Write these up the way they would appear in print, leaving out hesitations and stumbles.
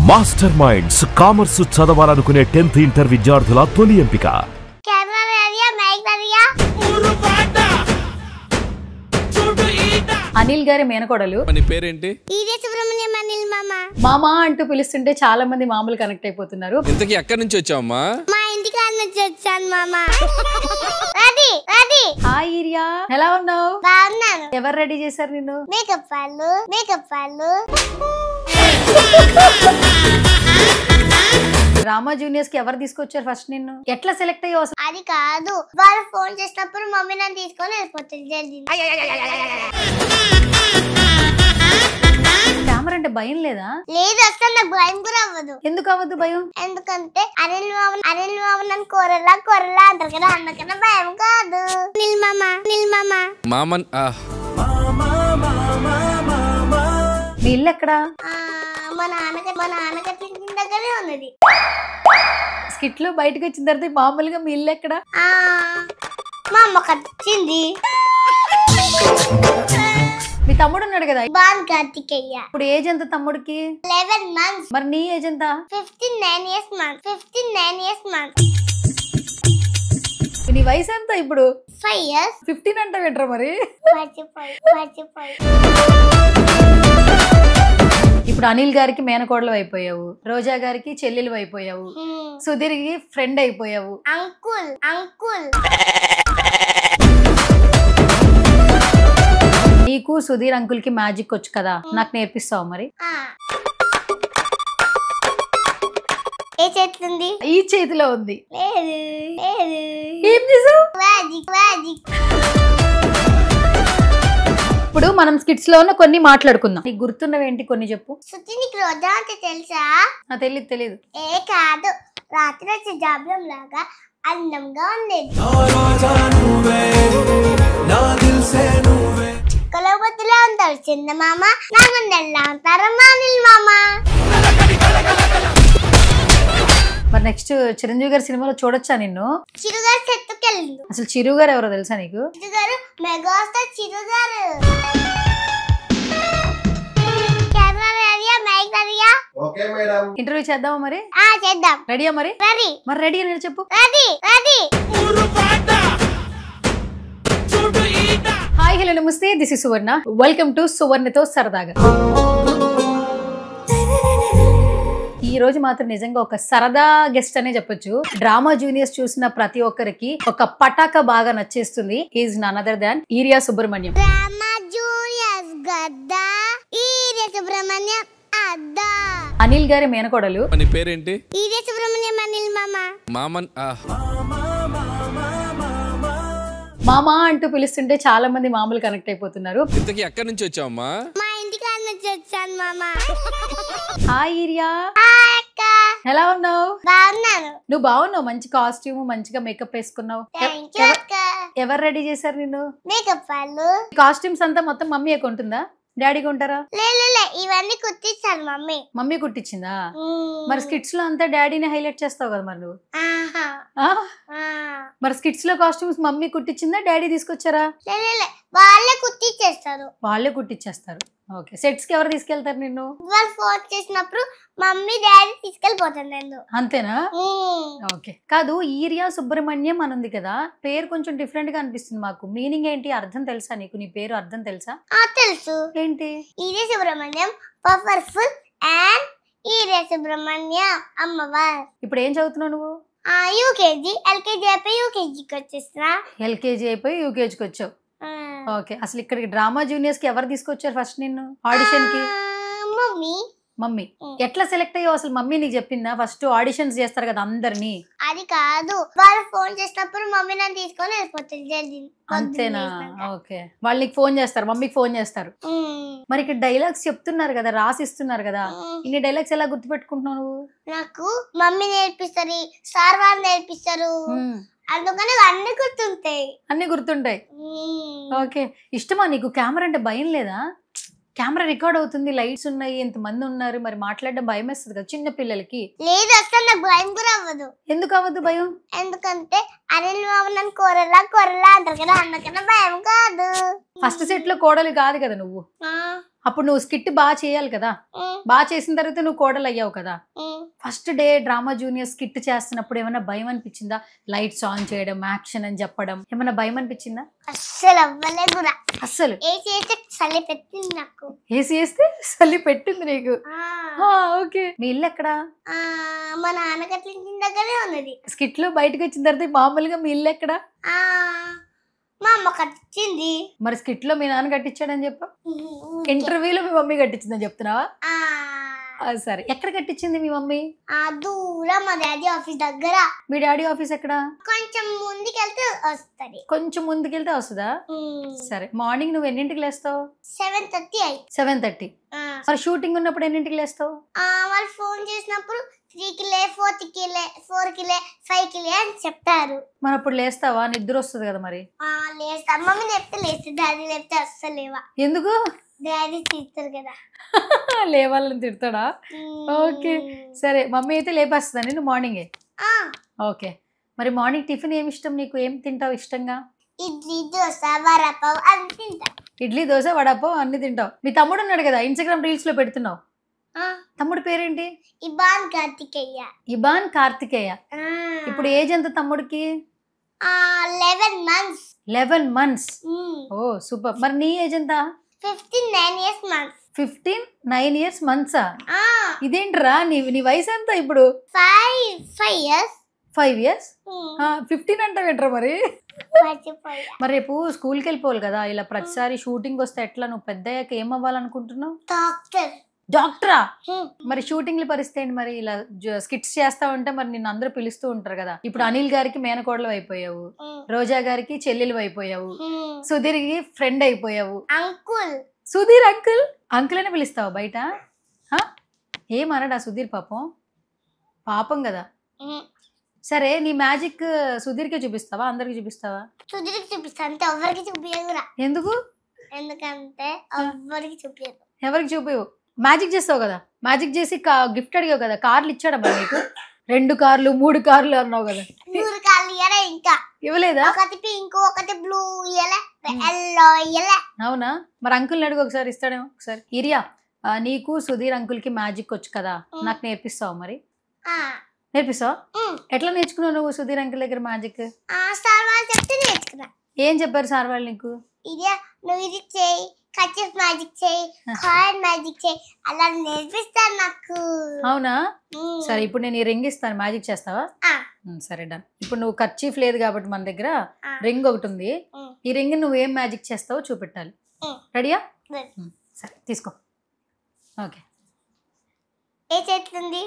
Master minds commerce చదవాలనుకునే 10th inter విద్యార్థుల తొలి ఎంపిక. అనిల్ గారి మేనకోడలు. నీ పేరేంటి? మామా అంటూ పిలుస్తుంటే చాలా మంది మామూలు కనెక్ట్ అయిపోతున్నారు. ఇంతకీ ఎక్కడి నుంచి వచ్చావమ్మా? మా ఇంటికి నుంచి వచ్చాను మామా. హాయ్ ఈరియా, ఎలా ఉన్నావు? బాగున్నాను. ఎవరు రెడీ చేశారు నిన్ను? మేకప్ వాళ్ళు. డ్రామా జూనియర్స్ కి ఎవరు తీసుకొచ్చారు ఫస్ట్ నిన్ను? ఎట్లా సెలెక్ట్ అయ్యావు అసలు? అది కాదు, వాళ్ళు ఫోన్ చేసినప్పుడు మమ్మీ నన్ను తీసుకొని వెళ్ళిపోతుంది. కెమెరా అంటే భయం లేదా? లేదు, అసలు నాకు భయం కూడా అవ్వదు. ఎందుకు అవ్వదు భయం? ఎందుకంటే అనిల్ మామ నన్ను కొరలా అంటారు కదా, అందుకన్నా భయం కాదు. నిల్ మామ మీ ఇల్లు ఎక్కడా? మా నాన్నకి దగ్గరే ఉన్నది. స్కిట్ లో బయటకు వచ్చిన తర్వాత మామూలుగా మీ ఇల్లు ఎక్కడా? మా అమ్మ కట్టింది. మీ తమ్ముడు ఉన్నాడు కదా, బాన్ కార్తికేయ. ఇప్పుడు ఏజ్ ఎంత తమ్ముడికి? 11 months. మరి నీ ఏజ్ ఎంత? 59 months. నీ వయసు ఎంత ఇప్పుడు? 5 years. 15 అంటే వింటారా మరి? మర్చిపోయి. ఇప్పుడు అనిల్ గారికి మేనకోడలు అయిపోయావు, రోజా గారికి చెల్లెలు అయిపోయావు, సుధీర్ కి ఫ్రెండ్ అయిపోయావు. అంకుల్ నీకు సుధీర్ అంకుల్ కి మ్యాజిక్ వచ్చు కదా, నాకు నేర్పిస్తావు మరి? ఏ చేతుంది? ఈ చేతిలో ఉంది. లేదు. ఏం చేసావు? మ్యాజిక్. ఇప్పుడు మనం స్కిట్స్ లో కొన్ని మాట్లాడుకుందాం. నీకు గుర్తున్నవేంటి కొన్ని చెప్పు. శృతి, నీకు రోజా అంటే తెలుసా? నాకు తెలియదు. ఏ కాదు, రాత్రి వచ్చే జాబ్లం లాగా అందంగా ఉండేది. చుక్కలబొత్తులా ఉంటారు చందమామ, నా ముందెల్లా ఉంటారు అనిల్ మామ. మరి నెక్స్ట్ చిరంజీవి గారి సినిమాలో చూడొచ్చా నిన్ను? చిరుగారు చెట్టుకెళ్ళిండు. అసలు చిరు గారు ఎవరో తెలుసా నీకు? చిరుగారు మెగాస్టార్ చిరుగారు. ఇంటర్వ్యూ చేద్దామా మరి? చేద్దాం. రెడీయా మరి? మరి రెడీ అని చెప్పు. రెడీ. హాయ్ హలో నమస్తే, this is Suvarna. Welcome to సువర్ణతో సరదాగా. ఈ రోజు మాత్రం నిజంగా ఒక సరదా గెస్ట్ అనే చెప్పొచ్చు. డ్రామా జూనియర్స్ చూసిన ప్రతి ఒక్కరికి ఒక పటాక బాగా నచ్చేస్తుంది. Is none other than Eeriya Subrahmanyam. Drama juniors గద్దా, ఈరియా సుబ్రహ్మణ్యం అద్దా. అనిల్ గారి మేనకోడలు. నీ పేరేంటి? ఈరియా సుబ్రహ్మణ్యం అనిల్ మామ. మామా అంటూ పిలుస్తుంటే చాలా మంది మామూలు కనెక్ట్ అయిపోతున్నారు. ఇంతకీ ఎక్కడి నుంచి వచ్చావమ్మా? మా ఇంటికి నుంచి వచ్చాను మామా. హాయ్ ఈరియా, ఎలా ఉన్నావు? బాగున్నాను. నువ్వు బాగున్నావు, మంచి కాస్ట్యూమ్, మంచిగా మేకప్ వేసుకున్నావు. ఎవరు రెడీ చేశారు నిన్ను? మేకప్ వాళ్ళు. కాస్ట్యూమ్స్ అంతా మొత్తం మమ్మీ కొంటుందా, డాడీ కొంటారా? లే ఇవన్నీ కుట్టించాను మమ్మీ. మమ్మీ కుట్టించిందా? మరి స్కిట్స్ లో అంతా డాడీని హైలైట్ చేస్తావు కదా మరి నువ్వు. మరి స్కిట్స్ లో కాస్ట్యూమ్స్ మమ్మీ కుట్టించిందా, డాడీ తీసుకొచ్చారా? వాళ్ళే కుట్టించేస్తారు. ఓకే, సెట్స్ కి ఎవరు తీసుకెళ్తారు నిన్ను? వాళ్ళు ఫోన్ చేసినప్పుడు మమ్మీ డాడీ తీసుకెళ్ళిపోతాను నేను. అంతేనా? ఓకే. కాదు, ఈరియా సుబ్రహ్మణ్యం అని ఉంది కదా, పేరు కొంచెం డిఫరెంట్ గా అనిపిస్తుంది మాకు. మీనింగ్ ఏంటి, అర్థం తెలుసా నీకు? నీ పేరు అర్థం తెలుసా? తెలుసు. ఏంటి? Urea Subrahmanyam powerful and urea Subrahmanyam అమ్మవారు. ఇప్పుడు ఏం చదువుతున్నావు నువ్వు? యూకేజీ. ఎల్కేజీ అయిపోయి యూకేజీకి వచ్చేస్తున్నా. ఎల్కేజీ అయిపోయి యూకేజీకి వచ్చావు. ఓకే, అసలు ఇక్కడికి డ్రామా జూనియర్స్ కి ఎవరు తీసుకొచ్చారు ఫస్ట్ నిన్ను ఆడిషన్ కి? మమ్మీ. ఎట్లా సెలెక్ట్ అయ్యావు అసలు? మమ్మీ నీకు చెప్పిందా? ఫస్ట్ ఆడిషన్స్ చేస్తారు కదా అందరినీ. అది కాదు, వాళ్ళు ఫోన్ చేసినప్పుడు మమ్మీ నన్ను తీసుకొని వెళ్ళిపోతుంది. అంతేనా? ఓకే, వాళ్ళు నీకు ఫోన్ చేస్తారు, మమ్మీకి ఫోన్ చేస్తారు. మరి ఇక్కడ డైలాగ్స్ చెప్తున్నారు కదా, రాసిస్తున్నారు కదా, ఇన్ని డైలాగ్స్ ఎలా గుర్తుపెట్టుకుంటున్నావు నువ్వు? నాకు మమ్మీ నేర్పిస్తారు, సార్ వాళ్ళు నేర్పిస్తారు, అందుకని అన్ని గుర్తుంటాయి. ఓకే, ఇష్టమా నీకు? కెమెరా అంటే భయం లేదా? కెమెరా రికార్డ్ అవుతుంది, లైట్స్ ఉన్నాయి, ఎంతమంది ఉన్నారు, మరి మాట్లాడడం భయం వేస్తుంది కదా చిన్న పిల్లలకి. లేదు, అసలు నాకు భయం కూడా అవ్వదు. ఎందుకు అవ్వదు భయం? ఎందుకంటే అనిల్ బాబు నన్ను కూరలా కూరలా అంటారు కదా అందుకన్నా భయం కాదు. ఫస్ట్ సెట్ లో కోడలు కాదు కదా నువ్వు, అప్పుడు నువ్వు స్కిట్ బాగా చేయాలి కదా, బాగా చేసిన తర్వాత నువ్వు కోడలు అయ్యావు కదా. First day drama junior skit చేస్తున్నప్పుడు ఏమైనా భయం అనిపించిందా? లైట్స్ ఆన్ చేయడం, యాక్షన్ అని చెప్పడం, ఏమైనా భయం అనిపించిందా? అస్సలు అవ్వలేదు కూడా. అస్సలు చలి పెట్టింది నాకు. ఏసీ వేస్తే చలి పెట్టింది నీకు. ఓకే, మీ ఇల్లు ఎక్కడా? మా నాన్న కట్టించిన దగ్గరే ఉన్నది. స్కిట్ లో బయటకు వచ్చిన తర్వాత మామూలుగా మీ ఇల్లు ఎక్కడా? మా అమ్మ కట్టించింది. మరి స్కిట్ లో మీ నాన్న కట్టించాడని చెప్పా, ఇంటర్వ్యూలో మీ మమ్మీ కట్టించిందని చెప్తున్నావా? సరే, ఎక్కడ కట్టించింది మీ మమ్మీ? దూరం మా డాడీ ఆఫీస్ దగ్గర. మీ డాడీ ఆఫీస్ ఎక్కడ? కొంచెం ముందుకెళ్తే వస్తుంది. కొంచెం ముందుకెళ్తే వస్తుందా? సరే, మార్నింగ్ నువ్వు ఎన్నింటికి లేస్తావు? 7:30. 7:30. మరి షూటింగ్ ఉన్నప్పుడు ఎన్నింటికి లేస్తావు? వాళ్ళు ఫోన్ చేసినప్పుడు 3కి లే, 4కి లే, 4కి లే, 5కి లే అని చెప్తారు. మరి అప్పుడు లేస్తావా? నిద్ర వస్తుంది కదా మరి. లేస్తా. మమ్మీ చెప్తే లేస్తా, డాడీ చెప్తే అస్సలు లేవా. ఎందుకు? డాడీ తిడతారు కదా. లేవాలని తిడతాడా? ఓకే, సరే. మమ్మీ అయితే లేపేస్తుందా నేను మార్నింగే? ఓకే, మరి మార్నింగ్ టిఫిన్ ఏమి ఇష్టం నీకు? ఏం తింటావు ఇష్టంగా? ఇడ్లీ, దోశ, వడపావ్ అన్ని తింటా. ఇడ్లీ, దోశ, వడపావ్ అన్ని తింటావు. మీ తమ్ముడు ఉన్నాడు కదా, ఇన్స్టాగ్రామ్ రీల్స్ లో పెడుతున్నావు. తమ్ముడు పేరేంటి? ఇబాన్ కార్తికేయ. ఇబాన్ కార్తికేయ. ఇప్పుడు ఏజ్ ఎంత తమ్ముడికి? 11 months. 11 months. ఓ సూపర్. మరి నీ ఏజ్ ఎంత? 9 years months. 9 years months. ఇదేంట్రా నీ వయసు ఎంత ఇప్పుడు? 5 years. 5 years. 15 అంటావేంట్రా మరి? మరి రేపు స్కూల్కి వెళ్ళిపోవాలి కదా, ఇలా ప్రతిసారి షూటింగ్ వస్తే ఎట్లా? నువ్వు పెద్ద అయ్యాక ఏం అవ్వాలనుకుంటున్నావు? డాక్టరా? మరి షూటింగ్ల పరిస్థితి ఏంటి మరి? ఇలా స్కిట్స్ చేస్తా ఉంటే మరి నిన్ను అందరూ పిలుస్తూ ఉంటారు కదా. ఇప్పుడు అనిల్ గారికి మేనకోడలు అయిపోయావు, రోజా గారికి చెల్లెలు అయిపోయావు, సుధీర్కి ఫ్రెండ్ అయిపోయావు. Uncle, Sudheer uncle. అంకుల్ అని పిలుస్తావు బయట? ఏమనడా సుధీర్? పాపం కదా. సరే, నీ మ్యాజిక్ సుధీర్కే చూపిస్తావా అందరికి చూపిస్తావా? సుధీర్కి చూపిస్తా, అంటే ఎవరికి చూపించదురా. ఎందుకు? ఎందుకంటే ఎవరికి చూపించదు. ఎవరికి చూపించవు? మ్యాజిక్ చేస్తావు కదా, మ్యాజిక్ చేసి గిఫ్ట్ అడిగావు కదా, కార్లు ఇచ్చాడా మరి నీకు? 2 కార్లు 3 కార్లు అన్నావు కదా. 3 కార్లు ఇయ్యలే, ఇంకా ఇవ్వలేదా? ఒకటి పింక్, ఒకటి బ్లూ ఇయ్యలే, ఎల్లో ఇయ్యలే. అవునా? మరి అంకుల్ని అడుగు, ఒకసారి ఇస్తాడేమో. ఒకసారి ఇరియా, నీకు సుధీర్ అంకుల్ కి మ్యాజిక్ వచ్చు కదా, నాకు నేర్పిస్తావు మరి? నేర్పిస్తావా? ఎట్లా నేర్చుకున్నావు నువ్వు సుధీర్ అంకుల్ దగ్గర మ్యాజిక్? సార్ వాళ్ళు చెప్తే నేర్చుకున్నా. ఏం చెప్పారు సార్ వాళ్ళు నీకు? ఇరియా, నువ్వు ఇది చేయి, కచ్చిఫ్ మ్యాజిక్ చేయి, కాయిన్ మ్యాజిక్ చేయి, అలా నేర్పిస్తాను నాకు. అవునా? సరే, ఇప్పుడు నేను ఈ రింగ్ ఇస్తాను, మ్యాజిక్ చేస్తావా? సరే, డన్. ఇప్పుడు నువ్వు కర్చీఫ్ లేదు కాబట్టి మన దగ్గర రింగ్ ఒకటి ఉంది. ఈ రింగ్ నువ్వు ఏం మ్యాజిక్ చేస్తావో చూపెట్టాలి. రెడీయా? సరే, తీసుకో. ఓకే, ఏ చేతిలో ఉంది?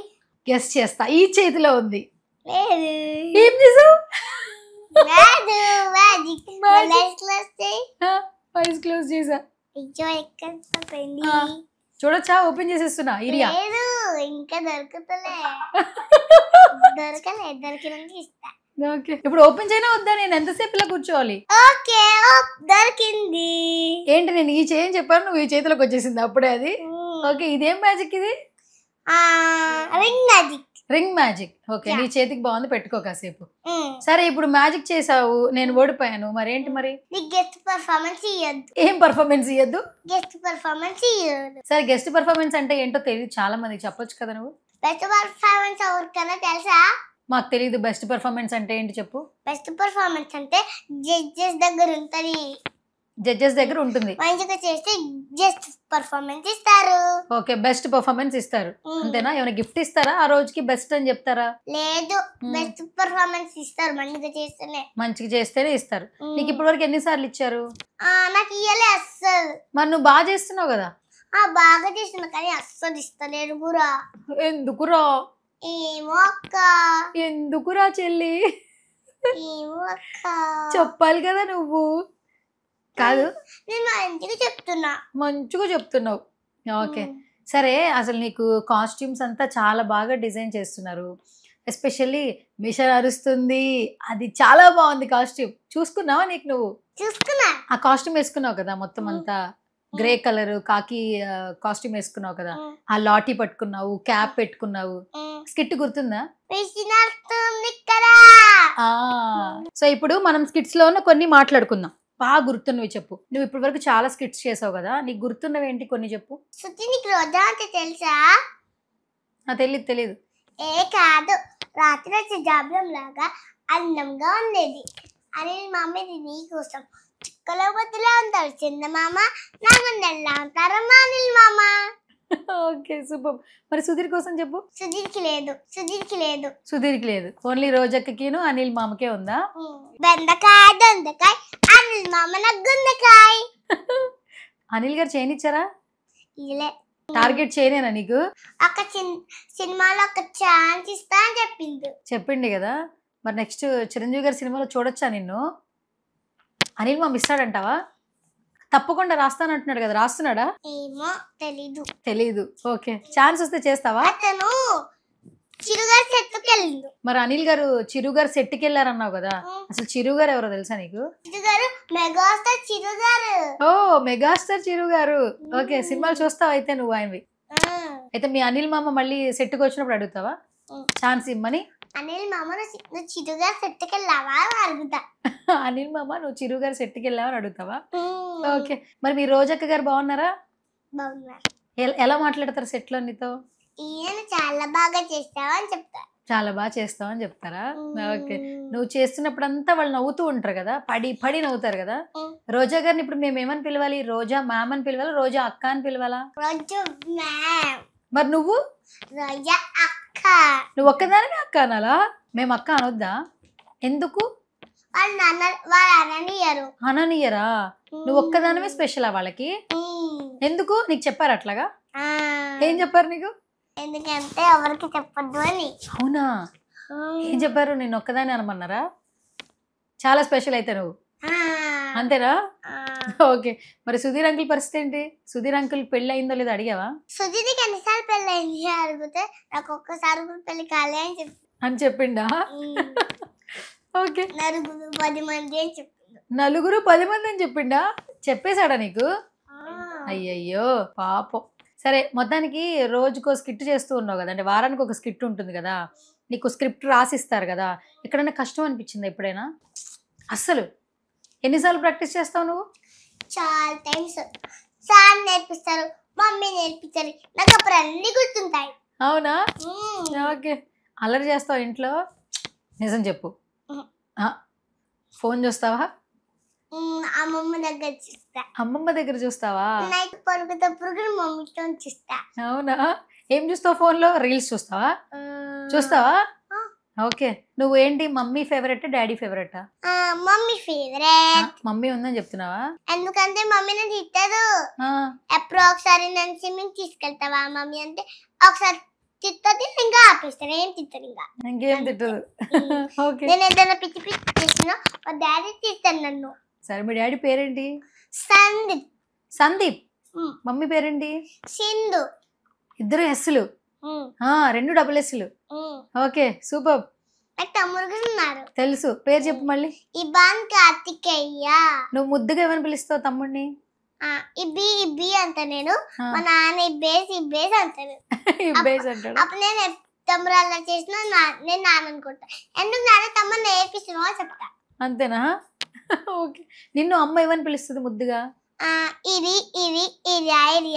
గెస్ చేస్తా. ఈ చేతిలో ఉంది. లేదు. ఏం చేసావు? లేదు, మ్యాజిక్. ఐస్ క్లోజ్ చేసా. అయ్యో, ఎక్కడ పోయింది? చూడొచ్చా? ఓపెన్ చేసేస్తున్నా. ఇరియా, లేదు, ఇంకా దొరుకుతలే. దొరికినాక ఇస్తా. ఓకే, ఇప్పుడు ఓపెన్ చేయనా వద్దా? నేను ఎంతసేపు ఇలా కూర్చోవాలి? ఓకే, దొరికింది. ఏంటి, నేను ఈ చేయి చెప్పాను, నువ్వు ఈ చేతిలోకి వచ్చేసింది అప్పుడే అది. ఓకే, ఇదేం మ్యాజిక్ ఇది? Ring magic. Ring magic. Okay, నీ చేతికి బాగుంది, పెట్టుకో కాసేపు. సరే, ఇప్పుడు మ్యాజిక్ చేసావు, నేను ఓడిపోయాను, మరేంటి మరి? గెస్ట్ పర్ఫార్మెన్స్ ఇయ్యద్దు. ఏం పర్ఫార్మెన్స్ ఇయ్యద్దు? గెస్ట్ పర్ఫార్మెన్స్ ఇయ్యద్దు. సరే, గెస్ట్ పర్ఫార్మెన్స్ అంటే ఏంటో తెలియదు చాలా మందికి, చెప్పొచ్చు కదా నువ్వు. బెస్ట్ పర్ఫార్మెన్స్ ఎవరికైనా తెలుసా? మాకు తెలియదు. బెస్ట్ పర్ఫార్మెన్స్ అంటే ఏంటి చెప్పు. బెస్ట్ పర్ఫార్మెన్స్ అంటే జడ్జెస్ దగ్గర ఉంటది. జడ్జెస్ దగ్గర ఉంటుంది. మంచిగా చేస్తే జస్ట్ పర్ఫార్మెన్స్ ఇస్తారు. ఓకే, బెస్ట్ పర్ఫార్మెన్స్ ఇస్తారు అంతేనా? ఏమైనా గిఫ్ట్ ఇస్తారా ఆ రోజుకి? బెస్ట్ అని చెప్తారా? లేదు, బెస్ట్ పర్ఫార్మెన్స్ ఇస్తారు. మంచిగా చేస్తేనే ఇస్తారు. నీకు ఇప్పటి వరకు ఎన్నిసార్లు ఇచ్చారు? నాకు ఇయ్యలే అస్సలు. మరి నువ్వు బాగా చేస్తున్నావు కదా. బాగా చేస్తున్నా, కానీ అస్సలు ఇస్తలేరు కూడా. ఎందుకురా? ఏమో అక్క. ఎందుకురా చెల్లి? ఏమో అక్క. చెప్పాలి కదా నువ్వు. కాదు, నేను మంచిగా చెప్తున్నావు. ఓకే, సరే. అసలు నీకు కాస్ట్యూమ్స్ అంతా చాలా బాగా డిజైన్ చేస్తున్నారు. ఎస్పెషల్లీ మిషన్ అరుస్తుంది, అది చాలా బాగుంది కాస్ట్యూమ్. చూసుకున్నావా? నీకు నువ్వు చూసుకున్నా. ఆ కాస్ట్యూమ్ వేసుకున్నావు కదా, మొత్తం అంతా గ్రే కలర్ కాకి కాస్ట్యూమ్ వేసుకున్నావు కదా, ఆ లాఠీ పట్టుకున్నావు, క్యాప్ పెట్టుకున్నావు. స్కిట్ గుర్తుందా? సో ఇప్పుడు మనం స్కిట్స్ లోనే కొన్ని మాట్లాడుకుందాం. బాగా గుర్తున్నవి చెప్పు. నువ్వు ఇప్పటి వరకు చాలా స్కిట్స్ చేసావు కదా, నీకు గుర్తున్నవి ఏంటి కొన్ని చెప్పు. శృతి నీకు రోజా అంటే తెలుసా? తెలీదు. కాదు, రాత్రి వచ్చే జాబిలం లాగా అందంగా ఉండేది. అనిల్ మామది నీ కోసం చుక్కలో బొత్తులా ఉంటారు చందమామ, నా గుండెల్లా ఉంటారమ్మా అనిల్ మామ. Okay super. మరి సుధీర్ కోసం చెప్పు. సుధీర్కి లేదు, ఓన్లీ రోజక్కకిను అనిల్ మామకే ఉందా? బెండకాయ దొండకాయ అనిల్ మామ నాకు గుండకాయ. అనిల్ గారు చేయనిచ్చారా? ఇలే. టార్గెట్ చేయనేనా నీకు? ఒక సినిమాలో ఒక ఛాన్స్ ఇస్తా అని చెప్పింది కదా. మరి నెక్స్ట్ చిరంజీవి గారి సినిమాలో చూడొచ్చా నిన్ను? అనిల్ మామ ఇస్తాడంటావా? తప్పకుండా రాస్తానంటున్నాడు కదా, రాస్తున్నాడా? ఏమో తెలీదు. ఓకే, ఛాన్స్ వస్తే చేస్తావా? అతను చిరుగారు సెట్కి వెళ్ళిండు. మరి అనిల్ గారు చిరు గారు సెట్కి వెళ్ళారన్నావు కదా, అసలు చిరు గారు ఎవరో తెలుసా నీకు? మెగాస్టార్ చిరుగారు. ఓ మెగాస్టార్ చిరు గారు. ఓకే, సినిమాలు చూస్తావు అయితే నువ్వు ఆయనవి. అయితే మీ అనిల్ మామ మళ్ళీ సెట్కి వచ్చినప్పుడు అడుగుతావా ఛాన్స్ ఇమ్మని? అనిల్ మామ నువ్వు చిరుగారు సెట్కి వెళ్ళావా అడుగుతా. అనిల్ మామ నువ్వు చిరు గారు సెట్కి వెళ్ళావని అడుగుతావా? ఓకే, మరి మీ రోజక్క గారు బాగున్నారా? బాగున్నారు. ఎలా మాట్లాడతారు సెట్ లో నీతో? ఈయన చాలా బాగా చేస్తావని చెప్తా. చాలా బాగా చేస్తావని చెప్తారా? ఓకే, నువ్వు చేస్తున్నప్పుడంతా వాళ్ళు నవ్వుతూ ఉంటారు కదా, పడి నవ్వుతారు కదా. రోజా గారిని ఇప్పుడు మేము ఏమని పిలవాలి? రోజా మ్యామ్ అని పిలవాలా, రోజా అక్క అని పిలవాలా? రోజా మ్యామ్. మరి నువ్వు? రోజా అక్క. నువ్వు ఒక్కదానివే అక్క అనాలా? మేము అక్క అనొద్దా? ఎందుకు? వాళ్ళు అననియరా? నువ్వు ఒక్కదానివే స్పెషలా వాళ్ళకి? ఎందుకు? నీకు చెప్పారు అట్లాగా? ఏం చెప్పారు నీకు? ఎందుకంటే ఎవరికి చెప్పొద్దు అని. అవునా? ఏం చెప్పారు? నేను ఒక్కదాని అనమన్నారా? చాలా స్పెషల్ అయితే నువ్వు, అంతేనా? ఓకే, మరి సుధీర్ అంకుల్ పరిస్థితి ఏంటి? సుధీర్ అంకుల్ పెళ్లి అయిందో లేదో అడిగావా? సుధీర్కి ఎన్నిసార్లు పెళ్లి అయింది అడిగితే నాకు ఒక్కసారి కూడా పెళ్లి కాలే అని చెప్పిండా? ఓకే, 10 మంది అని చెప్పిండు. 10 మంది అని చెప్పిండా? చెప్పేశాడా నీకు? అయ్యయ్యో పాపం. సరే, మొత్తానికి రోజుకో స్కిట్ చేస్తూ ఉన్నావు కదా, అంటే వారానికి ఒక స్కిట్ ఉంటుంది కదా, నీకు స్క్రిప్ట్ రాసిస్తారు కదా, ఎక్కడైనా కష్టం అనిపించిందా ఎప్పుడైనా? అస్సలు? ఎన్నిసార్లు ప్రాక్టీస్ చేస్తావు నువ్వు? చాలా టైమ్స్. సార్ నేర్పిస్తారు, మమ్మీ నేర్పిస్తారు, నాకు అప్పుడు అన్ని గుర్తుంటాయి. అవునా? ఓకే, అల్లరి చేస్తావు ఇంట్లో? నిజం చెప్పు. ఫోన్ చూస్తావా? అమ్మమ్మ దగ్గర చూస్తావా? నైట్ పడుకున్నప్పుడు మమ్మీతో చూస్తా. అవునా? ఏం చూస్తావు ఫోన్ లో? రీల్స్ చూస్తావా? ఓకే, నువ్వు ఏంటి మమ్మీ ఫేవరెట్ డాడీ ఫేవరెటా? Mummy favourite. మమ్మీ ఉందని చెప్తున్నావా? ఎందుకంటే మమ్మీ నన్ను తిట్టదు. ఎప్పుడో ఒకసారి నన్ను స్విమ్మింగ్ తీసుకెళ్తావా మమ్మీ అంటే ఒకసారి తిట్టది, ఇంకా ఆపేస్తాను. ఏం తిట్టదు, ఇంకేం తిట్టదు. నేను ఏదైనా పిచ్చి పిచ్చి చేసినా మా డాడీ తిట్టాను నన్ను. సరే, మీ డాడీ పేరేంటి? సందీప్. మమ్మీ పేరేంటి? సింధు. ఇద్దరు ఎస్లు? 2 డబుల్ ఎస్లు. Okay, super. నాకు తమ్ముడు ఉన్నారు. తెలుసు, పేరు చెప్పు మళ్ళీ. ఇబాన్ కార్తికేయ. నువ్వు ముద్దుగా ఏమని పిలుస్తావు తమ్ముడిని? ఇబ్బి అంట. నేను మా నాన్న ఇబ్బేసి అంటాను. అప్పుడు నేను తమ్ముడు అలా చేసినా నేను నాన్న అనుకుంటా. ఎందుకు నాన్న తమ్ముడు నేర్పిస్తున్నావు చెప్తా. అంతేనా? ఓకే, నిన్ను అమ్మ ఏమని పిలుస్తుంది ముద్దుగా? ఇది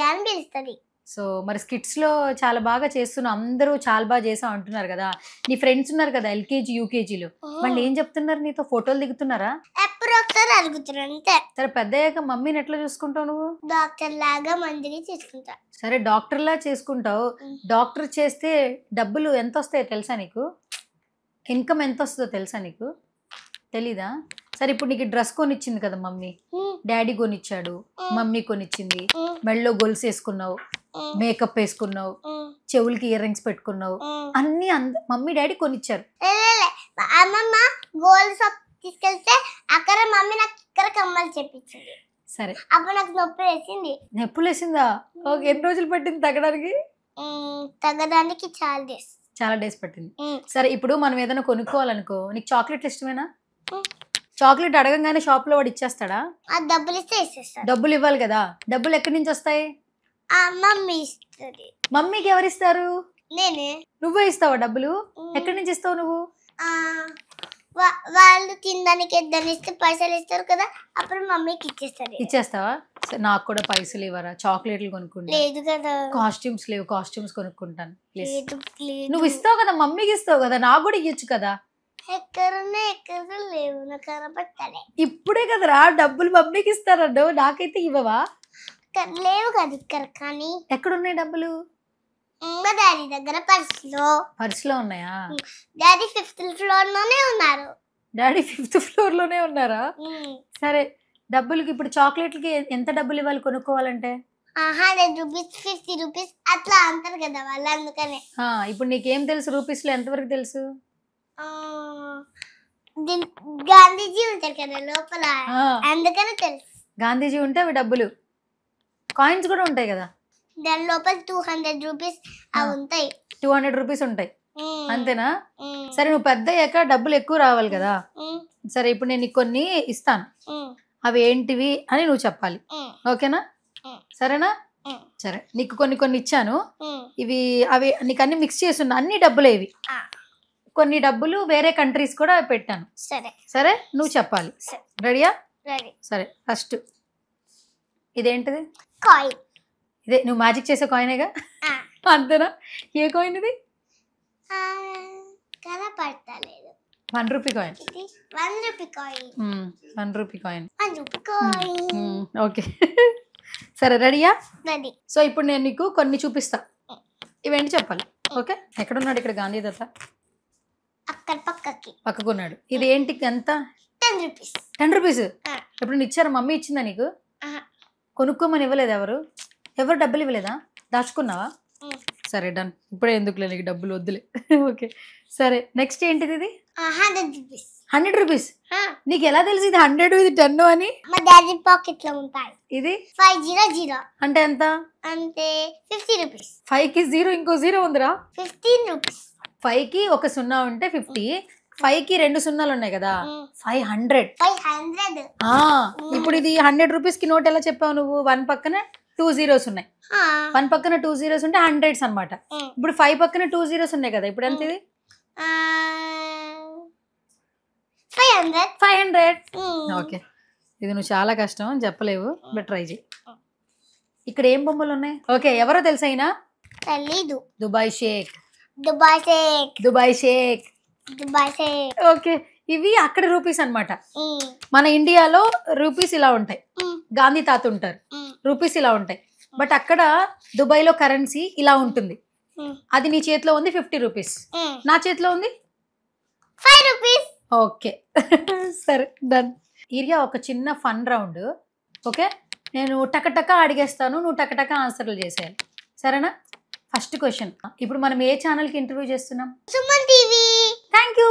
అని పిలుస్తుంది. సో మరి స్కిట్స్ లో చాలా బాగా చేస్తున్నావు, అందరూ చాలా బాగా చేసావు అంటున్నారు కదా. నీ ఫ్రెండ్స్ ఉన్నారు కదా ఎల్కేజీ యూకేజీలో, వాళ్ళు ఏం చెప్తున్నారు నీతో? ఫోటోలు దిగుతున్నారా? ఎప్పుడు ఒకసారి అడుగుతున్నారు అంతే. సరే, పెద్ద అయ్యాక మమ్మీని ఎట్లా చూసుకుంటావు నువ్వు? డాక్టర్ లాగా మందిని చూసుకుంటా. సరే, డాక్టర్ లా చేసుకుంటావు. డాక్టర్ చేస్తే డబ్బులు ఎంత వస్తాయో తెలుసా నీకు? ఇన్కమ్ ఎంత వస్తుందో తెలుసా నీకు? తెలీదా? సరే, ఇప్పుడు నీకు డ్రెస్ కొనిచ్చింది కదా మమ్మీ, డాడీ కొనిచ్చాడు, మమ్మీ కొనిచ్చింది, మెళ్ళలో గొలుసు వేసుకున్నావు, మేకప్ వేసుకున్నావు, చెవులకి ఇయర్ రింగ్స్ పెట్టుకున్నావు, అన్ని మమ్మీ డాడీ కొనిచ్చారు. అమ్మమ్మ గోల్డ్ షాప్ తీసుకెళ్తే అక్కడ మమ్మీ నాకు ఇక్కడ కమ్మలు చెప్పించింది. సరే, అప్పుడు నాకు నొప్పి వేసింది. నొప్పులు వేసిందా? ఓకే, ఎన్ని రోజులు పట్టింది తగ్గడానికి? తగ్గడానికి చాలా డేస్ పట్టింది. సరే, ఇప్పుడు మనం ఏదైనా కొనుక్కోవాలనుకో, నీకు చాక్లెట్ ఇష్టమేనా? చాక్లెట్ అడగంగానే షాప్ లో వాడు ఇచ్చేస్తాడా? డబ్బులు ఇస్తే ఇచ్చేస్తాడు. డబ్బులు ఇవ్వాలి కదా. డబ్బులు ఎక్కడి నుంచి వస్తాయి? మమ్మీ ఇస్తుంది. మమ్మీకి ఎవరిస్తారు? నేనే. నువ్వే ఇస్తావా డబ్బులు? ఎక్కడి నుంచి ఇస్తావు నువ్వు? వాళ్ళు తినడానికి ఇద్దరు ఇస్తే పైసలు ఇస్తారు కదా, అప్పుడు మమ్మీకి ఇచ్చేస్తారు. ఇచ్చేస్తావా? నాకు కూడా పైసలు ఇవ్వరా? చాక్లెట్లు కొనుక్కుంటా. లేదు కదా. కాస్ట్యూమ్స్ లేవు, కాస్ట్యూమ్స్ కొనుక్కుంటాను. లేదు లేదు. నువ్వు ఇస్తావు కదా, మమ్మీకి ఇస్తావు కదా, నాకు కూడా ఇవ్వచ్చు కదా. ఎక్కడ లేవు, నాకు కనపడతాయి. ఇప్పుడే కదరా డబ్బులు మమ్మీకి ఇస్తారన్నావు, నాకైతే ఇవ్వవా? లేవు కదా ఇక్కడ. కానీ ఎక్కడున్నాయి డబ్బులు? మా డాడీ దగ్గర పర్సులో ఉన్నాయా? డాడీ 5th floor లోనే ఉన్నారు. డాడీ 5th floor లోనే ఉన్నారా? సరే, డబ్బులకి ఇప్పుడు చాక్లెట్లకి ఎంత డబ్బులు ఇవ్వాలి కొనుక్కోవాలంటే? 100 రూపీస్ 50 రూపీస్ అట్లా అంటారు కదా వాళ్ళు, అందుకనే. ఇప్పుడు నీకేం తెలుసు రూపీస్ లో ఎంతవరకు తెలుసు? గాంధీజీ ఉంటారు కదా లోపల, అందుకనే తెలుసు. గాంధీజీ ఉంటే అవి డబ్బులు. కాయిన్స్ కూడా ఉంటాయి కదా దాని లోపల 200 రూపీస్ అవి ఉంటాయి. 200 రూపీస్ ఉంటాయి అంతేనా? సరే, నువ్వు పెద్ద అయ్యాక డబ్బులు ఎక్కువ రావాలి కదా. సరే, ఇప్పుడు నేను నీకు కొన్ని ఇస్తాను, అవి ఏంటివి అని నువ్వు చెప్పాలి. ఓకేనా? సరేనా? సరే, నీకు కొన్ని ఇచ్చాను. ఇవి అవి నీకు అన్ని మిక్స్ చేస్తున్నా, అన్ని డబ్బులే ఇవి. కొన్ని డబ్బులు వేరే కంట్రీస్ కూడా పెట్టాను. సరే, నువ్వు చెప్పాలి. రెడీయా? సరే, ఫస్ట్ ఇదేంటిది? కాయిన్. ఇదే నువ్వు మ్యాజిక్ చేసే కాయినేగా? అంతేనా? ఏ కాయిన్ ఇది? కనపడతలేదు. 1 rupee coin. 1 rupee coin. 1 rupee coin. 1 rupee coin. Okay. సరే, రెడీయా? రెడీ. సో ఇప్పుడు నేను నీకు కొన్ని చూపిస్తా, ఇవేంటి చెప్పాలి. ఓకే? ఎక్కడున్నాడు? ఇక్కడ గాంధీ దత్త అక్కడ పక్కకున్నాడు. ఇది ఏంటి? ఎంత? 10 రూపీస్. 10 రూపీస్. ఎప్పుడు ఇచ్చారా? మమ్మీ ఇచ్చిందా నీకు? కొనుక్కోమని ఇవ్వలేదు? ఎవరు డబ్బులు ఇవ్వలేదా? దాచుకున్నావా? సరే, డన్. ఇప్పుడే ఎందుకులే నీకు డబ్బులు, వద్దులే. ఓకే, సరే, నెక్స్ట్ ఏంటిది? ఇది 100 రూపీస్. 100 రూపీస్. నీకు ఎలా తెలుసు ఇది 100 ఇది 10 అని? మా డాడీ పాకెట్ లో ఉంటాయి. ఇది 500 అంటే ఎంత? అంటే 50 రూపీస్. 5కి 0 ఇంకో 0 ఉందిరా. 15 రూపీస్. 5కి ఒక 0 ఉంటే 50, 5కి 2 సున్నాలు ఉన్నాయి కదా, 500. ఇప్పుడు ఇది 100 రూపీస్ కి నోట్ ఎలా చెప్పావు నువ్వు? 1 పక్కన 2 zeros ఉన్నాయి. 1 పక్కన 2 zeros ఉంటే 100s అన్నమాట. ఇప్పుడు 5 పక్కన 2 zeros ఉన్నాయి కదా, ఇప్పుడు ఎంత ఇది? 500. ఓకే, ఇది నువ్వు చాలా కష్టం అని చెప్పలేవు, బట్ ట్రై చేయి. ఇక్కడ ఏం బొమ్మలు ఉన్నాయి? ఓకే, ఎవరో తెలుసా? అయినా తెలీదు. దుబాయ్ షేక్. ఓకే, ఇవి అక్కడ రూపీస్ అన్నమాట. మన ఇండియాలో రూపీస్ ఇలా ఉంటాయి, గాంధీ తాత ఉంటారు, రూపీస్ ఇలా ఉంటాయి. బట్ అక్కడ దుబాయ్ లో కరెన్సీ ఇలా ఉంటుంది. అది నీ చేతిలో ఉంది 50 రూపీస్, నా చేతిలో ఉంది 5 రూపీస్. ఓకే, సరే, డన్. ఈరియా, ఒక చిన్న ఫన్ రౌండ్. ఓకే, నేను టకటక అడిగేస్తాను, నువ్వు టకటక ఆన్సర్లు చేసేయాలి. సరేనా? ఫస్ట్ క్వశ్చన్, ఇప్పుడు మనం ఏ ఛానల్ కి ఇంటర్వ్యూ చేస్తున్నాం? Suman TV. Thank you,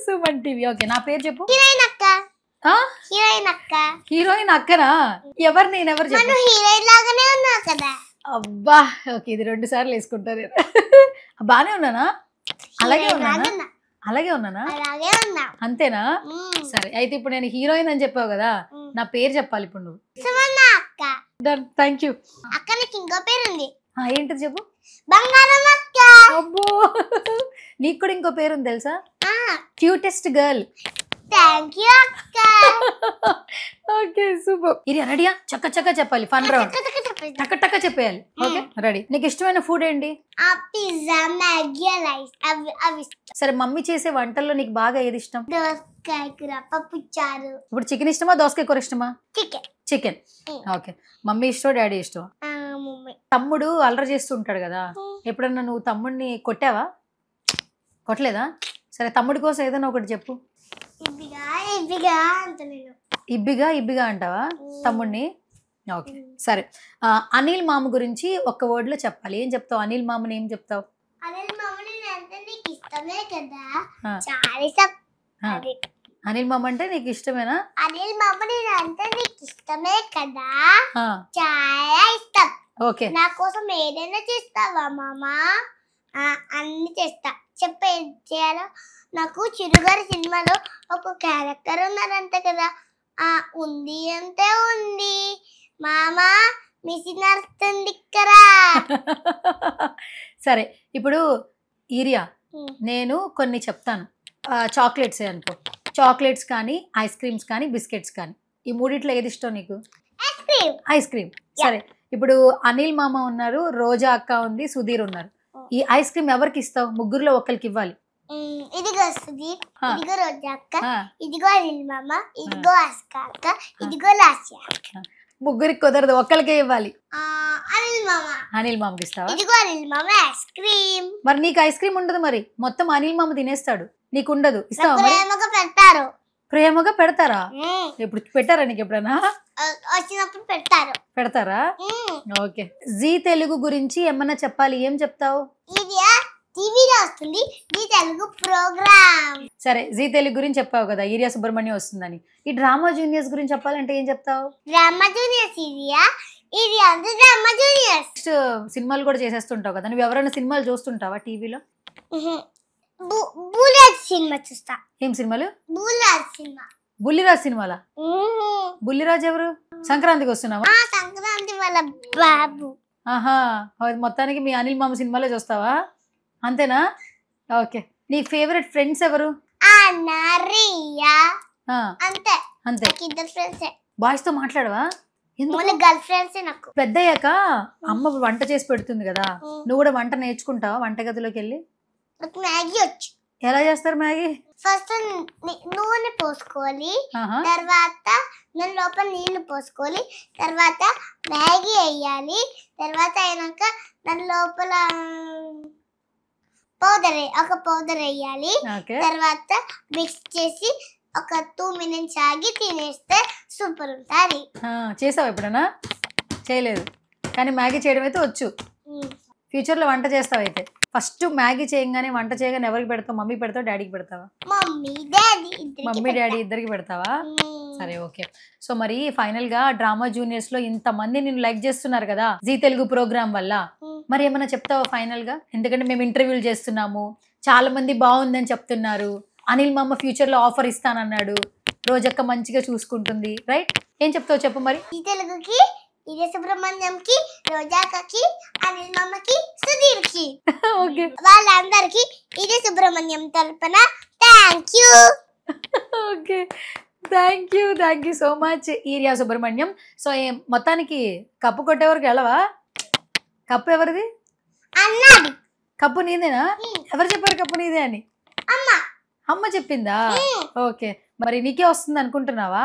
Suman TV. Okay, నా పేరు చెప్పు. హీరోయిన్ అక్క. హీరోయిన్ అక్కనా? ఎవరు? నేను ఎవరు చెప్పు? హీరోయిన్ లాగానే ఉన్నా కదా. అబ్బా, ఓకే, ఇది 2 సార్లు వేసుకుంటా నేను. బానే ఉన్నానా? అలాగే ఉన్నానా? అంతేనా? సరే, అయితే ఇప్పుడు నేను హీరోయిన్ అని చెప్పావు కదా, నా పేరు చెప్పాలి ఇప్పుడు నువ్వు. Done, thank you. అక్క నీకు ఇంకో పేరు ఉంది. ఏంటిది చెప్పు? బంగారం అక్క. అబ్బో, నీకు కూడా ఇంకో పేరు ఉంది తెలుసా? Cutest girl. థ్యాంక్ యూ అక్క. Okay, super. ఇది రెడీయా? చక్క చెప్పాలి, ఫన్ రౌండ్. టక చెప్పేయాలి. Okay, ready. నీకు ఇష్టమైన ఫుడ్ ఏంటి? Pizza, Maggi, rice. అవి సరే, మమ్మీ చేసే వంటల్లో నీకు బాగా ఏది ఇష్టం? దోసకాయ కూర, పప్పు చారు. ఇప్పుడు చికెన్ ఇష్టమా, దోసకాయ కూర ఇష్టమా? చికెన్. ఓకే, మమ్మీ ఇష్టం, డాడీ ఇష్టం? తమ్ముడు అల్లరి చేస్తూ ఉంటాడు కదా, ఎప్పుడన్నా నువ్వు తమ్ముడిని కొట్టావా? కొట్టలేదా? సరే, తమ్ముడి కోసం ఏదైనా ఒకటి చెప్పు. ఇబ్బిగా అంటావా తమ్ముడిని? ఓకే, సరే. అనిల్ మామ గురించి ఒక్క వర్డ్ లో చెప్పాలి. ఏం చెప్తావు? అనిల్ మామని ఏం చెప్తావు? అనిల్ మామ అంటే నీకు ఇష్టమేనా? అనిల్ మామ అంటే నీకు ఇష్టమే కదా, చాలా ఇష్టం. ఓకే, నా కోసం ఏదైనా చేస్తావా మామా? అన్ని చేస్తా. చెప్పేం చేయాలో. నాకు చిరుగారి సినిమాలో ఒక క్యారెక్టర్ ఉన్నారంట కదా. ఉంది అంటే ఉంది మామా, మిషన్ నడుస్తుంది కదా. సరే, ఇప్పుడు ఈరియా, నేను కొన్ని చెప్తాను, చాక్లెట్స్ అనుకో, చాక్లెట్స్ కానీ ఐస్ క్రీమ్స్ కానీ బిస్కెట్స్ కానీ ఈ మూడిట్లో ఏది ఇష్టం నీకు? Ice cream. సరే, ఇప్పుడు అనిల్ మామ ఉన్నారు, రోజా అక్క ఉంది, సుధీర్ ఉన్నారు. ఈ ఐస్ క్రీమ్ ఎవరికి ఇస్తావు? ముగ్గురులో ఒకరికి ఇవ్వాలి. ఇదిగో సుధీర్, ఇదిగో రోజా అక్క, ఇదిగో అనిల్ మామ, ఇదిగో అక్క, ఇదిగో లాస్య. ముగ్గురికి కుదరదు, ఒక్కరికే ఇవ్వాలి. అనిల్ మామకి ఇస్తావా? ఇదిగో అనిల్ మామ ఐస్ క్రీమ్. మరి నీకు ఐస్ క్రీమ్ ఉండదు, మరి మొత్తం అనిల్ మామ తినేస్తాడు, నీకు ఉండదు. ఇస్తావా? ప్రేమగా పెడతారు. ప్రేమగా పెడతారా? ఎప్పుడు పెట్టారా నీకు? ఎప్పుడైనా వచ్చినప్పుడు పెడతారా? ఓకే. జీ తెలుగు గురించి ఏమన్నా చెప్పాలి, ఏం చెప్తావు? టీవీలో వస్తుంది జీ తెలుగు ప్రోగ్రామ్. సరే, జీ తెలుగు గురించి చెప్పావు కదా, ఈరియా సుబ్రహ్మణ్యం వస్తుందని. ఈ డ్రామా జూనియర్స్ గురించి చెప్పాలంటే ఏం చెప్తావు? డ్రామా జూనియర్స్ ఇది అంతా డ్రామా జూనియర్స్. సినిమాలు కూడా చేసేస్తుంటావు కదా, నువ్వు ఎవరైనా సినిమాలు చూస్తుంటావా టీవీలో? బుల్లిరాజ్ సినిమా చూస్తా. ఏం సినిమాలు? బుల్లిరాజ్ సినిమాలా? బుల్లిరాజ్ ఎవరు? సంక్రాంతికి వస్తున్నావా? సంక్రాంతి వాళ్ళ బాబు. ఆహా, మొత్తానికి మీ అనిల్ మామ సినిమాలే చూస్తావా, అంతేనా? ఓకే. నీ ఫేవరెట్ ఫ్రెండ్స్ ఎవరు? అంతే. ఇద్దరు ఫ్రెండ్స్. బాయ్స్ తో మాట్లాడవా? Girl friends. నాకు పెద్దయ్యాక అమ్మ వంట చేసి పెడుతుంది కదా, నువ్వు కూడా వంట నేర్చుకుంటావా వంటగదిలోకి వెళ్ళి? మ్యాగీ వచ్చు. ఎలా చేస్తారు మ్యాగీ? ఫస్ట్ నూనె పోసుకోవాలి, తర్వాత దాని లోపల నీళ్లు పోసుకోవాలి, తర్వాత మ్యాగీ వేయాలి, తర్వాత అయినాక దాని లోపల పౌడర్ వేయాలి, తర్వాత మిక్స్ చేసి ఒక 2 minutes ఆగి తినేస్తే సూపర్ ఉంటుంది. చేసావు ఎప్పుడైనా? చేయలేదు, కానీ మ్యాగీ చేయడం అయితే వచ్చు. ఫ్యూచర్ లో వంట చేస్తావు అయితే? ఫస్ట్ మ్యాగీ చేయగానే వంట చేయగానే ఎవరికి పెడతావు? మమ్మీ పెడతావు, డాడీకి పెడతావా? మమ్మీ డాడీ ఇద్దరికి పెడతావా? సరే, ఓకే. సో మరి ఫైనల్ గా డ్రామా జూనియర్స్ లో ఇంత మంది నిన్ను లైక్ చేస్తున్నారు కదా జీ తెలుగు ప్రోగ్రామ్ వల్ల, మరి ఏమన్నా చెప్తావా ఫైనల్ గా? ఎందుకంటే మేము ఇంటర్వ్యూలు చేస్తున్నాము, చాలా మంది బాగుందని చెప్తున్నారు, అనిల్ మామ ఫ్యూచర్ లో ఆఫర్ ఇస్తానన్నాడు, రోజక్క మంచిగా చూసుకుంటుంది, రైట్? ఏం చెప్తావు చెప్పు మరి. జీ తెలుగుకి, ఈరియా సుబ్రహ్మణ్యంకి, రోజాకి, అనిల్ మామకి, సుధీర్కి, ఓకే, వాళ్ళందరికి ఈరియా సుబ్రహ్మణ్యం తరపున thank you. Okay, thank you so much urea Subrahmanyam. So మొత్తానికి కప్పు కొట్టేవరకు వెళ్ళవా? కప్పు ఎవరిది? అన్నది. కప్పు నీదేనా? ఎవరు చెప్పారు కప్పు నీదే అని? అమ్మ చెప్పిందా? ఓకే, మరి నీకే వస్తుంది అనుకుంటున్నావా?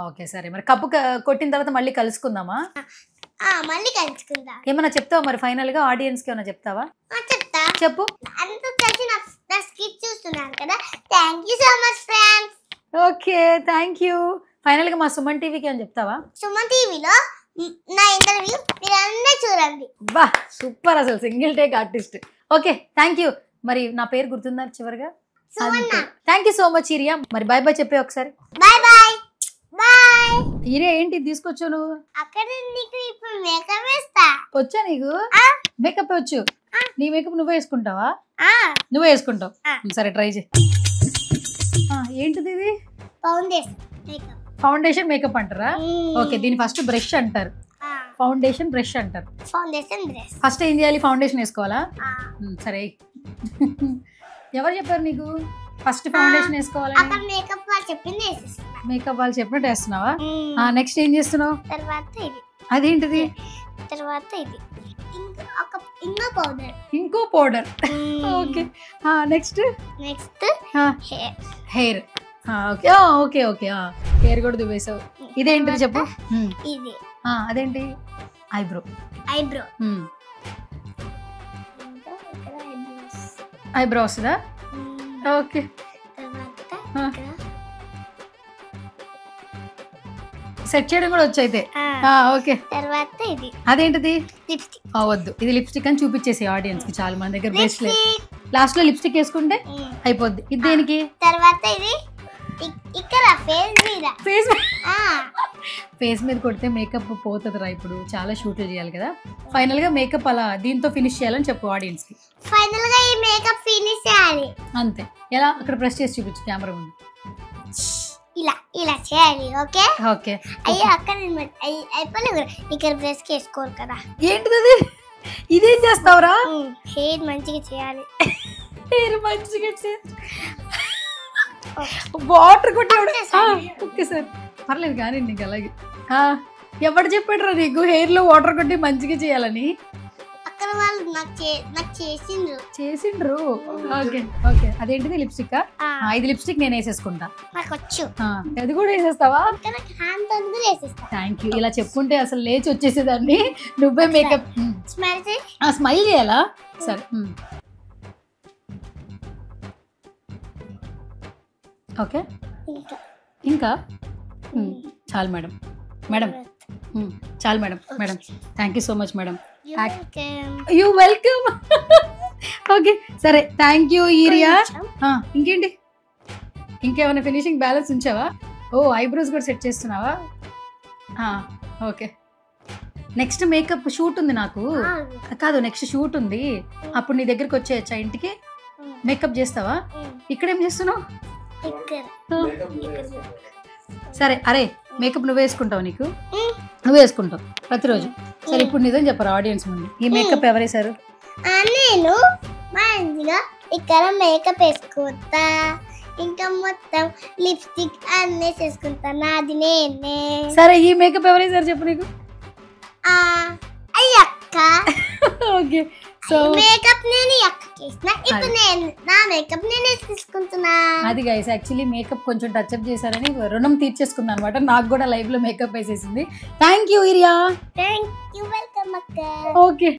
ఓకే, సరే. మరి కప్పు కొట్టిన తర్వాత మళ్ళీ కలుసుకుందామా? మళ్ళీ కలుసుకుందాం. ఏమన్నా చెప్తావా మరి ఫైనల్ గా ఆడియన్స్ కి? ఏమన్నా చెప్తావా? చెప్తా. చెప్పు. అంతా కలిసి నా స్కిట్ చూస్తున్నారు కదా, thank you so much friends. Okay, thank you. Final గా మా సుమన్ టీవీకి అని చెప్తావా? సుమన్ టీవీలో నా ఇంటర్వ్యూ మీరందరూ చూడండి. బా, సూపర్, అసలు single take artist. Okay, thank you. మరి నా పేరు గుర్తుందా చివరిగా? Thank you so much urea. మరి బాయ్ బాయ్ చెప్పే ఒకసారి. Bye bye bye. ఈరియా ఏంటి తీసుకొచ్చావు నువ్వు? అక్కడ నీకు ఇప్పుడు మేకప్ వేస్తా. వచ్చా నీకు? మేకప్ వచ్చు. నీ మేకప్ నువ్వే వేసుకుంటావా? నువ్వే వేసుకుంటావు. సరే, ట్రై చేయి. ఏంటిది ఇది? ఫౌండేషన్ మేకప్ అంటారా? ఓకే, దీని ఫస్ట్ బ్రష్ అంటారు, ఫౌండేషన్ బ్రష్ అంటారు. ఫస్ట్ ఏం చేయాలి? ఫౌండేషన్ వేసుకోవాలా? సరే. ఎవరు చెప్పారు నీకు ఫస్ట్ ఫౌండేషన్ వేసుకోవాలి? మేకప్ వాళ్ళు చెప్పినట్టు వేస్తున్నావా? నెక్స్ట్ ఏం చేస్తున్నావు? అదేంటిది? ఇంకో powder. Okay, next hair. Okay okay, hair కూడా దువ్వేసావు. ఇదేంటిది చెప్పు? అదేంటి? ఐబ్రో. ఐబ్రో వస్తుందా? ఓకే, సెట్ చేయడం కూడా వచ్చు అయితే. ఓకే, అదేంటిది? లిప్స్టిక్. వద్దు, ఇది లిప్స్టిక్ అని చూపించేసి ఆడియన్స్ కి. చాలా మంది దగ్గర బ్రష్ లేదు, లాస్ట్ లో లిప్స్టిక్ వేసుకుంటే అయిపోద్ది. ఇది దేనికి? తర్వాత ఇది ఇక్కడ ఫేస్ మీద కొడితే మేకప్ పోతుంది రా. ఇప్పుడు చాలా షూట్లు చేయాలి కదా, ఫైనల్ గా మేకప్ అలా దీంతో ఫినిష్ చేయాలని చెప్పు ఆడియన్స్ కి. ఫైనల్ గా ఈ మేకప్ ఫినిష్ చేయాలి అంతే. ఎలా? అక్కడ ప్రెస్ చేసి చూపించు కెమెరా ముందు. ఇలా చేయాలి. Okay okay. అయ్యో అక్కడ అయిపోలేదు, ఇక్కడ బ్రష్ వేసుకోరు కదా. ఏంటిది? ఇదేం చేస్తావురా? హెయిర్ మంచిగా చేయాలి. హెయిర్ మంచిగా వాటర్ కొట్టి ఓకే సార్ పర్లేదు కానీ నీకు అలాగే ఎవడు చెప్పాడు రా నీకు హెయిర్ లో వాటర్ కొట్టి మంచిగా చేయాలని? అక్కడ వాళ్ళు నాకు చేసిండ్రు. ఓకే ఓకే అదేంటిది లిప్స్టిక్? ఇది లిప్స్టిక్ నేను వేసేసుకుంటా. నాకు వచ్చు. అది కూడా వేసేస్తావా? Thank you. ఇలా చెప్పుకుంటే అసలు లేచి వచ్చేసేదాన్ని. నువ్వే మేకప్ స్మైల్ చేయాలా? సరే ఓకే ఇంకా చాలు మేడం. మేడం చాలు madam. Madam thank you so much madam. You welcome. Okay సరే థ్యాంక్ యూ ఈరియా. ఇంకేంటి ఇంకేమైనా ఫినిషింగ్ బ్యాలెన్స్ ఉంచావా? ఐబ్రోస్ కూడా సెట్ చేస్తున్నావా? ఓకే నెక్స్ట్ మేకప్ షూట్ ఉంది నాకు. కాదు నెక్స్ట్ షూట్ ఉంది, అప్పుడు నీ దగ్గరికి వచ్చేయచ్చా ఇంటికి? మేకప్ చేస్తావా? ఇక్కడేం చేస్తున్నావు? సరే అరే మేకప్ నువ్వు వేసుకుంటావు, నువ్వు వేసుకుంటావు ప్రతిరోజు. సరే ఇప్పుడు నిజం చెప్పరు ఆడియన్స్ ముందు, ఈ మేకప్ ఎవరేసారు? నేను మంచిగా ఇక్కడ మేకప్ వేసుకుంటా, ఇంకా మొత్తం లిప్స్టిక్ అన్నీ చేసుకుంటా, నాది నేనే. సరే ఈ మేకప్ ఎవరేసారు చెప్పు నీకు? అయ్యక్క. ఓకే సో మేకప్ నేను చేసిన, ఇప్పుడు నేను నా మేకప్ నేనే తీసుకుంటున్నా. అది గైస్ యాక్చువల్లీ మేకప్ కొంచెం టచ్అప్ చేశారని రుణం తీర్చేసుకుంది అనమాట. నాకు కూడా లైవ్ లో మేకప్ వేసేసింది. Thank you Eeriya. Thank you. Welcome అక్క. ఓకే